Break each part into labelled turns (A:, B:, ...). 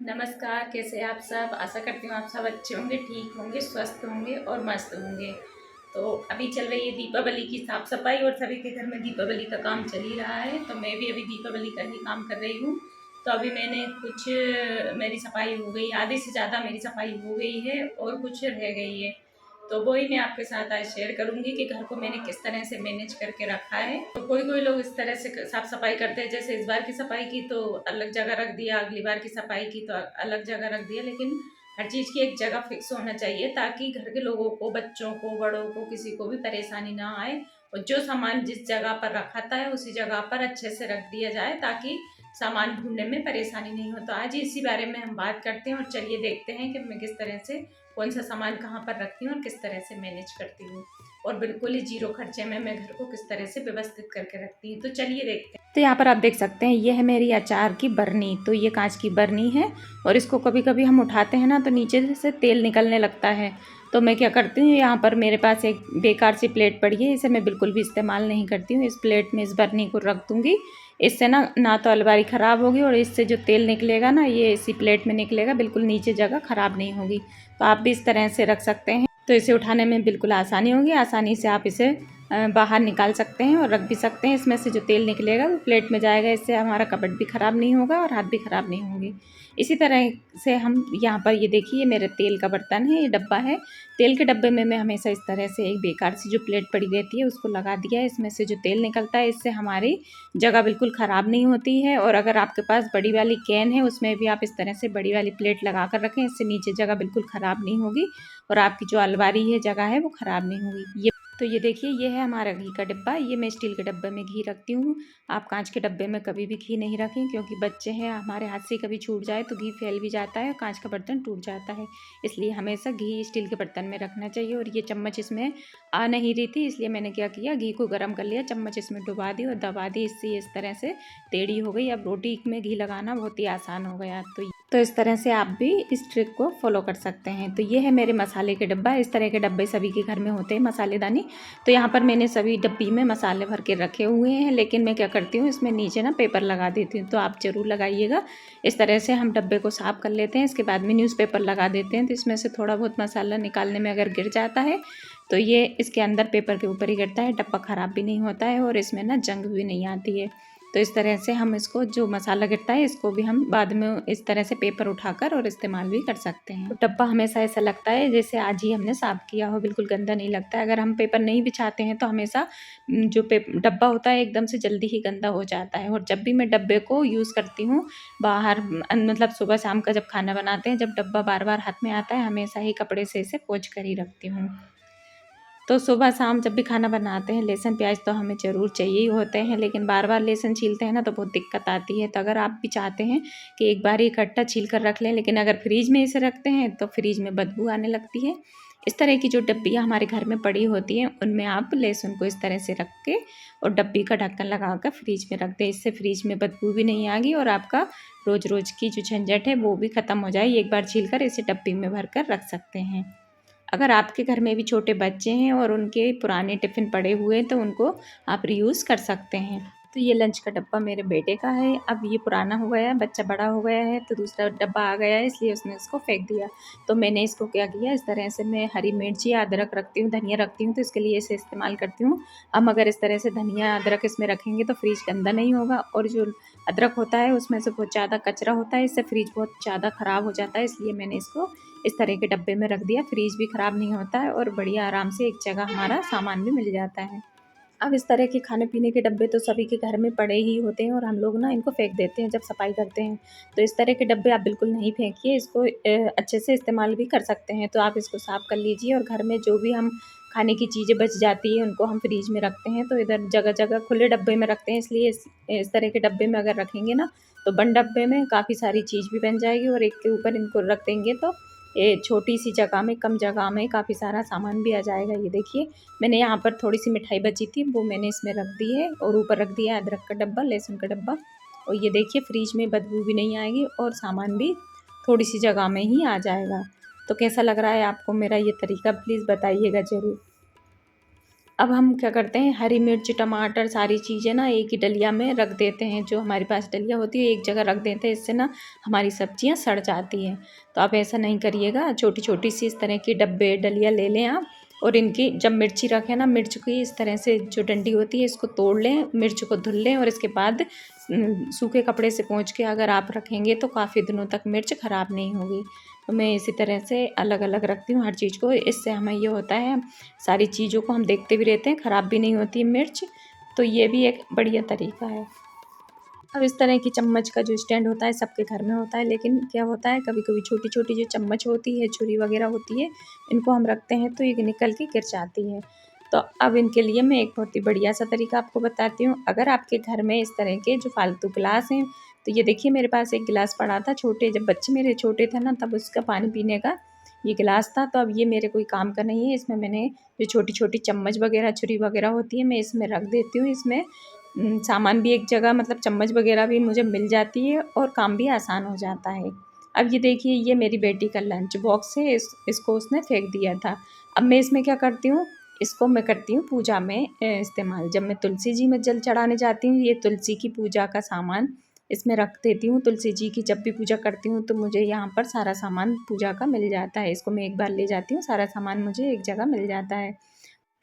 A: नमस्कार, कैसे हैं आप सब। आशा करती हूँ आप सब अच्छे होंगे, ठीक होंगे, स्वस्थ होंगे और मस्त होंगे। तो अभी चल रही है दीपावली की साफ़ सफाई और सभी के घर में दीपावली का काम चल ही रहा है। तो मैं भी अभी दीपावली का ही काम कर रही हूँ। तो अभी मैंने कुछ मेरी सफाई हो गई, आधे से ज़्यादा मेरी सफाई हो गई है और कुछ रह गई है। तो वही मैं आपके साथ आज शेयर करूंगी कि घर को मैंने किस तरह से मैनेज करके रखा है। तो कोई कोई लोग इस तरह से साफ सफाई करते हैं, जैसे इस बार की सफाई की तो अलग जगह रख दिया, अगली बार की सफाई की तो अलग जगह रख दिया। लेकिन हर चीज़ की एक जगह फिक्स होना चाहिए ताकि घर के लोगों को, बच्चों को, बड़ों को, किसी को भी परेशानी ना आए। और जो सामान जिस जगह पर रखा था है उसी जगह पर अच्छे से रख दिया जाए ताकि सामान ढूंढने में परेशानी नहीं हो। तो आज इसी बारे में हम बात करते हैं और चलिए देखते हैं कि मैं किस तरह से कौन सा सामान कहाँ पर रखती हूँ और किस तरह से मैनेज करती हूँ। और बिल्कुल ही जीरो खर्चे में मैं घर को किस तरह से व्यवस्थित करके रखती हूँ। तो चलिए देखते हैं। तो यहाँ पर आप देख सकते हैं ये है मेरी अचार की बरनी। तो ये कांच की बरनी है और इसको कभी कभी हम उठाते हैं ना तो नीचे से तेल निकलने लगता है। तो मैं क्या करती हूँ, यहाँ पर मेरे पास एक बेकार सी प्लेट पड़ी है, इसे मैं बिल्कुल भी इस्तेमाल नहीं करती हूँ। इस प्लेट में इस बरनी को रख दूँगी। इससे ना ना तो अलमारी ख़राब होगी और इससे जो तेल निकलेगा ना ये इसी प्लेट में निकलेगा, बिल्कुल नीचे जगह ख़राब नहीं होगी। तो आप भी इस तरह से रख सकते हैं। तो इसे उठाने में बिल्कुल आसानी होगी, आसानी से आप इसे बाहर निकाल सकते हैं और रख भी सकते हैं। इसमें से जो तेल निकलेगा वो प्लेट में जाएगा, इससे हमारा कपड़ भी ख़राब नहीं होगा और हाथ भी ख़राब नहीं होंगे। इसी तरह से हम यहाँ पर ये देखिए, ये मेरे तेल का बर्तन है, ये डब्बा है। तेल के डब्बे में मैं हमेशा इस तरह से एक बेकार सी जो प्लेट पड़ी रहती है उसको लगा दिया है। इसमें से जो तेल निकलता है इससे हमारी जगह बिल्कुल ख़राब नहीं होती है। और अगर आपके पास बड़ी वाली कैन है उसमें भी आप इस तरह से बड़ी वाली प्लेट लगा कर रखें, इससे नीचे जगह बिल्कुल ख़राब नहीं होगी और आपकी जो अलमारी है, जगह है, वो ख़राब नहीं होगी। ये देखिए, ये है हमारा घी का डिब्बा। ये मैं स्टील के डब्बे में घी रखती हूँ। आप कांच के डब्बे में कभी भी घी नहीं रखें, क्योंकि बच्चे हैं, हमारे हाथ से कभी छूट जाए तो घी फैल भी जाता है, कांच का बर्तन टूट जाता है। इसलिए हमेशा घी स्टील के बर्तन में रखना चाहिए। और ये चम्मच इसमें आ नहीं रही थी, इसलिए मैंने क्या किया, घी को गर्म कर लिया, चम्मच इसमें डुबा दी और दबा दी। इससे इस तरह से टेढ़ी हो गई। अब रोटी में घी लगाना बहुत ही आसान हो गया। तो इस तरह से आप भी इस ट्रिक को फॉलो कर सकते हैं। तो ये है मेरे मसाले के डब्बा। इस तरह के डब्बे सभी के घर में होते हैं, मसालेदानी। तो यहाँ पर मैंने सभी डब्बी में मसाले भर के रखे हुए हैं, लेकिन मैं क्या करती हूँ, इसमें नीचे ना पेपर लगा देती हूँ। तो आप ज़रूर लगाइएगा। इस तरह से हम डब्बे को साफ़ कर लेते हैं, इसके बाद में न्यूज़पेपर लगा देते हैं। तो इसमें से थोड़ा बहुत मसाला निकालने में अगर गिर जाता है तो ये इसके अंदर पेपर के ऊपर ही गिरता है, डब्बा ख़राब भी नहीं होता है और इसमें ना जंग भी नहीं आती है। तो इस तरह से हम इसको, जो मसाला गिरता है, इसको भी हम बाद में इस तरह से पेपर उठाकर और इस्तेमाल भी कर सकते हैं। तो डब्बा हमेशा ऐसा लगता है जैसे आज ही हमने साफ़ किया हो, बिल्कुल गंदा नहीं लगता है। अगर हम पेपर नहीं बिछाते हैं तो हमेशा जो डब्बा होता है एकदम से जल्दी ही गंदा हो जाता है। और जब भी मैं डब्बे को यूज़ करती हूँ बाहर, मतलब सुबह शाम का जब खाना बनाते हैं, जब डब्बा बार बार हाथ में आता है, हमेशा ही कपड़े से इसे पोंछ कर ही रखती हूँ। तो सुबह शाम जब भी खाना बनाते हैं, लहसुन प्याज तो हमें ज़रूर चाहिए ही होते हैं, लेकिन बार बार लहसुन छीलते हैं ना तो बहुत दिक्कत आती है। तो अगर आप भी चाहते हैं कि एक बार ही इकट्ठा छील कर रख लें, लेकिन अगर फ्रीज में इसे रखते हैं तो फ्रीज में बदबू आने लगती है। इस तरह की जो डब्बियाँ हमारे घर में पड़ी होती हैं उनमें आप लहसुन को इस तरह से रख के और डब्बी का ढक्कन लगा कर फ्रीज में रख दें। इससे फ्रीज में बदबू भी नहीं आएगी और आपका रोज़ रोज़ की जो झंझट है वो भी ख़त्म हो जाएगी। एक बार छील कर इसे डब्बी में भर कर रख सकते हैं। अगर आपके घर में भी छोटे बच्चे हैं और उनके पुराने टिफ़िन पड़े हुए हैं तो उनको आप रीयूज़ कर सकते हैं। तो ये लंच का डब्बा मेरे बेटे का है। अब ये पुराना हो गया है, बच्चा बड़ा हो गया है, तो दूसरा डब्बा आ गया है, इसलिए उसने इसको फेंक दिया। तो मैंने इसको क्या किया, इस तरह से मैं हरी मिर्ची, अदरक रखती हूँ, धनिया रखती हूँ, तो इसके लिए इसे इस्तेमाल करती हूँ। हम अगर इस तरह से धनिया अदरक इसमें रखेंगे तो फ्रिज गंदा नहीं होगा। और जो अदरक होता है उसमें से बहुत ज़्यादा कचरा होता है, इससे फ्रिज बहुत ज़्यादा ख़राब हो जाता है। इसलिए मैंने इसको इस तरह के डब्बे में रख दिया। फ्रीज भी ख़राब नहीं होता है और बढ़िया आराम से एक जगह हमारा सामान भी मिल जाता है। अब इस तरह के खाने पीने के डब्बे तो सभी के घर में पड़े ही होते हैं और हम लोग ना इनको फेंक देते हैं जब सफाई करते हैं। तो इस तरह के डब्बे आप बिल्कुल नहीं फेंकिए, इसको अच्छे से इस्तेमाल भी कर सकते हैं। तो आप इसको साफ़ कर लीजिए और घर में जो भी हम खाने की चीज़ें बच जाती हैं उनको हम फ्रीज में रखते हैं, तो इधर जगह जगह खुले डब्बे में रखते हैं। इसलिए इस तरह के डब्बे में अगर रखेंगे ना तो बंद डब्बे में काफ़ी सारी चीज़ भी बन जाएगी और एक के ऊपर इनको रख देंगे तो ये छोटी सी जगह में, कम जगह में काफ़ी सारा सामान भी आ जाएगा। ये देखिए, मैंने यहाँ पर थोड़ी सी मिठाई बची थी, वो मैंने इसमें रख दी है और ऊपर रख दिया है अदरक का डब्बा, लहसुन का डब्बा। और ये देखिए, फ्रिज में बदबू भी नहीं आएगी और सामान भी थोड़ी सी जगह में ही आ जाएगा। तो कैसा लग रहा है आपको मेरा ये तरीका, प्लीज़ बताइएगा ज़रूर। अब हम क्या करते हैं, हरी मिर्च, टमाटर, सारी चीज़ें ना एक ही डलिया में रख देते हैं। जो हमारे पास डलिया होती है एक जगह रख देते हैं, इससे ना हमारी सब्जियां सड़ जाती हैं। तो आप ऐसा नहीं करिएगा, छोटी छोटी सी इस तरह की डब्बे डलिया ले लें आप, और इनकी जब मिर्ची रखें ना, मिर्च की इस तरह से जो डंडी होती है इसको तोड़ लें, मिर्च को धुल लें, और इसके बाद सूखे कपड़े से पोंछ के अगर आप रखेंगे तो काफ़ी दिनों तक मिर्च ख़राब नहीं होगी। तो मैं इसी तरह से अलग अलग रखती हूँ हर चीज़ को। इससे हमें ये होता है, सारी चीज़ों को हम देखते भी रहते हैं, ख़राब भी नहीं होती मिर्च। तो ये भी एक बढ़िया तरीका है। अब इस तरह की चम्मच का जो स्टैंड होता है सबके घर में होता है, लेकिन क्या होता है कभी कभी छोटी छोटी जो चम्मच होती है, छुरी वगैरह होती है, इनको हम रखते हैं तो ये निकल के गिर जाती है। तो अब इनके लिए मैं एक बहुत ही बढ़िया सा तरीका आपको बताती हूँ। अगर आपके घर में इस तरह के जो फालतू गिलास हैं, तो ये देखिए मेरे पास एक गिलास पड़ा था, छोटे जब बच्चे मेरे छोटे थे ना तब उसका पानी पीने का ये गिलास था। तो अब ये मेरे कोई काम का नहीं है। इसमें मैंने जो छोटी छोटी चम्मच वगैरह, छुरी वगैरह होती है, मैं इसमें रख देती हूँ। इसमें सामान भी एक जगह, मतलब चम्मच वगैरह भी मुझे मिल जाती है और काम भी आसान हो जाता है। अब ये देखिए, ये मेरी बेटी का लंच बॉक्स है, इसको उसने फेंक दिया था। अब मैं इसमें क्या करती हूँ, इसको मैं करती हूँ पूजा में इस्तेमाल। जब मैं तुलसी जी में जल चढ़ाने जाती हूँ, ये तुलसी की पूजा का सामान इसमें रख देती हूँ। तुलसी जी की जब भी पूजा करती हूँ तो मुझे यहाँ पर सारा सामान पूजा का मिल जाता है। इसको मैं एक बार ले जाती हूँ, सारा सामान मुझे एक जगह मिल जाता है।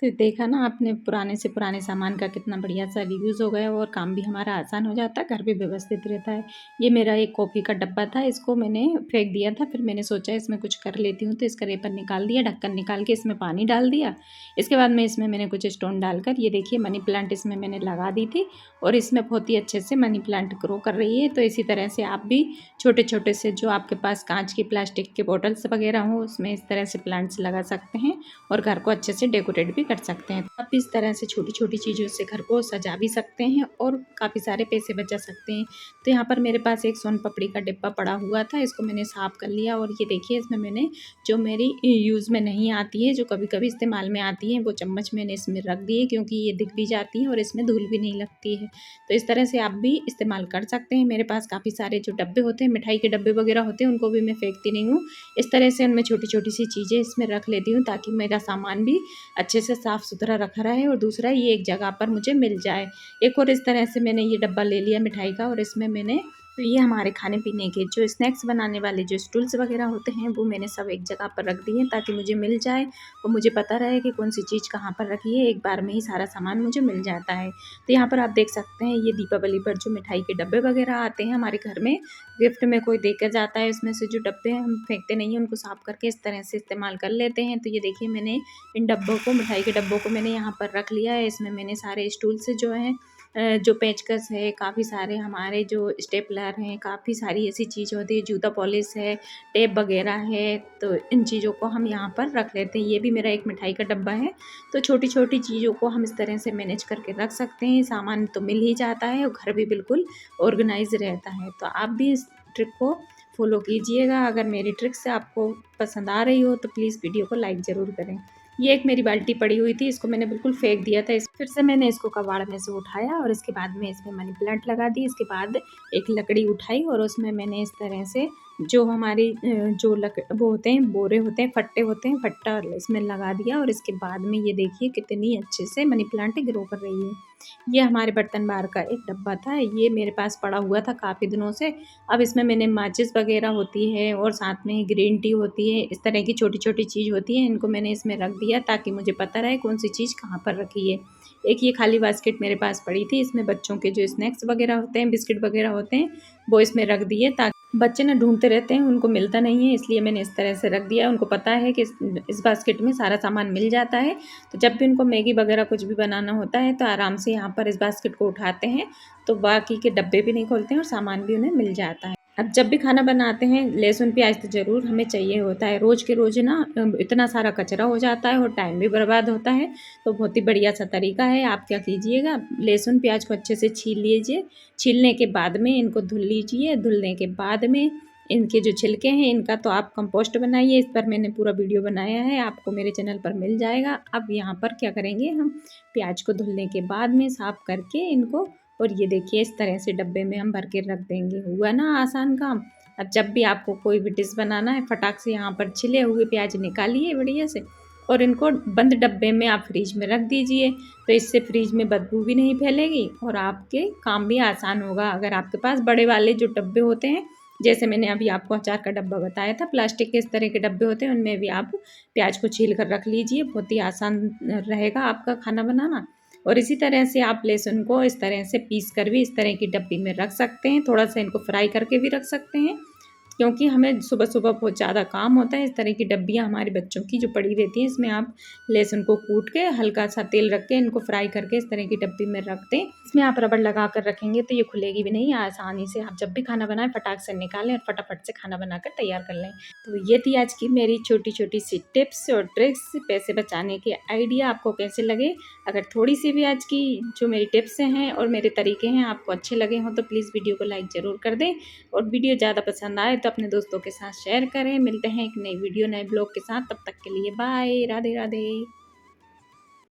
A: तो देखा ना आपने, पुराने से पुराने सामान का कितना बढ़िया सा यूज़ हो गया और काम भी हमारा आसान हो जाता है, घर भी व्यवस्थित रहता है। ये मेरा एक कॉफ़ी का डब्बा था, इसको मैंने फेंक दिया था, फिर मैंने सोचा इसमें कुछ कर लेती हूँ, तो इसका रेपर निकाल दिया, ढक्कन निकाल के इसमें पानी डाल दिया। इसके बाद में इसमें मैंने कुछ स्टोन डालकर, ये देखिए मनी प्लांट इसमें मैंने लगा दी थी, और इसमें बहुत ही अच्छे से मनी प्लांट ग्रो कर रही है। तो इसी तरह से आप भी छोटे छोटे से, जो आपके पास कांच की, प्लास्टिक के बॉटल्स वगैरह हो, उसमें इस तरह से प्लांट्स लगा सकते हैं और घर को अच्छे से डेकोरेट भी कर सकते हैं। आप इस तरह से छोटी छोटी चीज़ों से घर को सजा भी सकते हैं और काफ़ी सारे पैसे बचा सकते हैं। तो यहाँ पर मेरे पास एक सोन पापड़ी का डिब्बा पड़ा हुआ था, इसको मैंने साफ़ कर लिया, और ये देखिए इसमें मैंने जो मेरी यूज़ में नहीं आती है, जो कभी कभी इस्तेमाल में आती है, वो चम्मच मैंने इसमें रख दी है, क्योंकि ये दिख भी जाती है और इसमें धूल भी नहीं लगती है। तो इस तरह से आप भी इस्तेमाल कर सकते हैं। मेरे पास काफ़ी सारे जो डब्बे होते हैं, मिठाई के डब्बे वगैरह होते हैं, उनको भी मैं फेंकती नहीं हूँ। इस तरह से उनमें छोटी छोटी सी चीज़ें इसमें रख लेती हूँ, ताकि मेरा सामान भी अच्छे से साफ़ सुथरा रखा रहे, और दूसरा ये एक जगह पर मुझे मिल जाए। एक और इस तरह से मैंने ये डब्बा ले लिया मिठाई का, और इसमें मैंने, तो ये हमारे खाने पीने के जो स्नैक्स बनाने वाले जो स्टूल्स वगैरह होते हैं, वो मैंने सब एक जगह पर रख दिए, ताकि मुझे मिल जाए और मुझे पता रहे कि कौन सी चीज़ कहाँ पर रखी है। एक बार में ही सारा सामान मुझे मिल जाता है। तो यहाँ पर आप देख सकते हैं, ये दीपावली पर जो मिठाई के डब्बे वगैरह आते हैं हमारे घर में, गिफ्ट में कोई देकर जाता है, उसमें से जो डब्बे हैं हम फेंकते नहीं हैं, उनको साफ़ करके इस तरह से इस्तेमाल कर लेते हैं। तो ये देखिए मैंने इन डब्बों को, मिठाई के डब्बों को मैंने यहाँ पर रख लिया है। इसमें मैंने सारे स्टूल्स जो हैं, जो पेचकस है, काफ़ी सारे हमारे जो स्टेपलर हैं, काफ़ी सारी ऐसी चीज़ होती है, जूता पॉलिश है, टेप वगैरह है, तो इन चीज़ों को हम यहाँ पर रख लेते हैं। ये भी मेरा एक मिठाई का डब्बा है। तो छोटी छोटी चीज़ों को हम इस तरह से मैनेज करके रख सकते हैं, सामान तो मिल ही जाता है और घर भी बिल्कुल ऑर्गेनाइज रहता है। तो आप भी इस ट्रिक को फॉलो कीजिएगा। अगर मेरी ट्रिक से आपको पसंद आ रही हो तो प्लीज़ वीडियो को लाइक ज़रूर करें। ये एक मेरी बाल्टी पड़ी हुई थी, इसको मैंने बिल्कुल फेंक दिया था। इस फिर से मैंने इसको कबाड़ में से उठाया, और इसके बाद में इसमें मनी प्लांट लगा दी। इसके बाद एक लकड़ी उठाई, और उसमें मैंने इस तरह से जो हमारी जो वो होते हैं, बोरे होते हैं, फट्टे होते हैं, फट्टा इसमें लगा दिया, और इसके बाद में ये देखिए कितनी अच्छे से मनी प्लांट ग्रो कर रही है। ये हमारे बर्तन बार का एक डब्बा था, ये मेरे पास पड़ा हुआ था काफ़ी दिनों से। अब इसमें मैंने माचिस वगैरह होती है, और साथ में ग्रीन टी होती है, इस तरह की छोटी छोटी चीज़ होती है, इनको मैंने इसमें रख दिया, ताकि मुझे पता रहे कौन सी चीज़ कहाँ पर रखी है। एक ये खाली बास्केट मेरे पास पड़ी थी, इसमें बच्चों के जो स्नैक्स वगैरह होते हैं, बिस्किट वगैरह होते हैं, वो इसमें रख दिए, ताकि बच्चे ना ढूंढते रहते हैं, उनको मिलता नहीं है, इसलिए मैंने इस तरह से रख दिया। उनको पता है कि इस बास्केट में सारा सामान मिल जाता है, तो जब भी उनको मैगी वगैरह कुछ भी बनाना होता है तो आराम से यहाँ पर इस बास्केट को उठाते हैं, तो बाकी के डब्बे भी नहीं खोलते हैं और सामान भी उन्हें मिल जाता है। अब जब भी खाना बनाते हैं, लहसुन प्याज तो ज़रूर हमें चाहिए होता है। रोज़ के रोज़ ना इतना सारा कचरा हो जाता है और टाइम भी बर्बाद होता है। तो बहुत ही बढ़िया सा तरीका है। आप क्या कीजिएगा, लहसुन प्याज को अच्छे से छील लीजिए। छीलने के बाद में इनको धुल लीजिए। धुलने के बाद में इनके जो छिलके हैं, इनका तो आप कंपोस्ट बनाइए। इस पर मैंने पूरा वीडियो बनाया है, आपको मेरे चैनल पर मिल जाएगा। अब यहाँ पर क्या करेंगे, हम प्याज को धुलने के बाद में साफ़ करके इनको, और ये देखिए इस तरह से डब्बे में हम भर के रख देंगे। हुआ ना आसान काम। अब जब भी आपको कोई भी डिश बनाना है, फटाक से यहाँ पर छिले हुए प्याज निकालिए बढ़िया से, और इनको बंद डब्बे में आप फ्रिज में रख दीजिए, तो इससे फ्रिज में बदबू भी नहीं फैलेगी और आपके काम भी आसान होगा। अगर आपके पास बड़े वाले जो डब्बे होते हैं, जैसे मैंने अभी आपको अचार का डब्बा बताया था, प्लास्टिक के इस तरह के डब्बे होते हैं, उनमें भी आप प्याज को छील कर रख लीजिए। बहुत ही आसान रहेगा आपका खाना बनाना। और इसी तरह से आप लहसुन को इस तरह से पीस कर भी इस तरह की डब्बी में रख सकते हैं। थोड़ा सा इनको फ्राई करके भी रख सकते हैं, क्योंकि हमें सुबह सुबह बहुत ज़्यादा काम होता है। इस तरह की डब्बियाँ हमारे बच्चों की जो पड़ी रहती हैं, इसमें आप लहसुन को कूट के हल्का सा तेल रख के इनको फ्राई करके इस तरह की डब्बी में रख दें। इसमें आप रबड़ लगा कर रखेंगे तो ये खुलेगी भी नहीं। आसानी से आप जब भी खाना बनाएं फटाक से निकालें और फटाफट से खाना बनाकर तैयार कर लें। तो ये थी आज की मेरी छोटी छोटी सी टिप्स और ट्रिक्स, पैसे बचाने के आइडिया। आपको कैसे लगे? अगर थोड़ी सी भी आज की जो मेरी टिप्स हैं और मेरे तरीके हैं आपको अच्छे लगे हों तो प्लीज़ वीडियो को लाइक ज़रूर कर दें, और वीडियो ज़्यादा पसंद आए तो अपने दोस्तों के साथ शेयर करें। मिलते हैं एक नई वीडियो नए ब्लॉग के साथ, तब तक के लिए बाय, राधे राधे।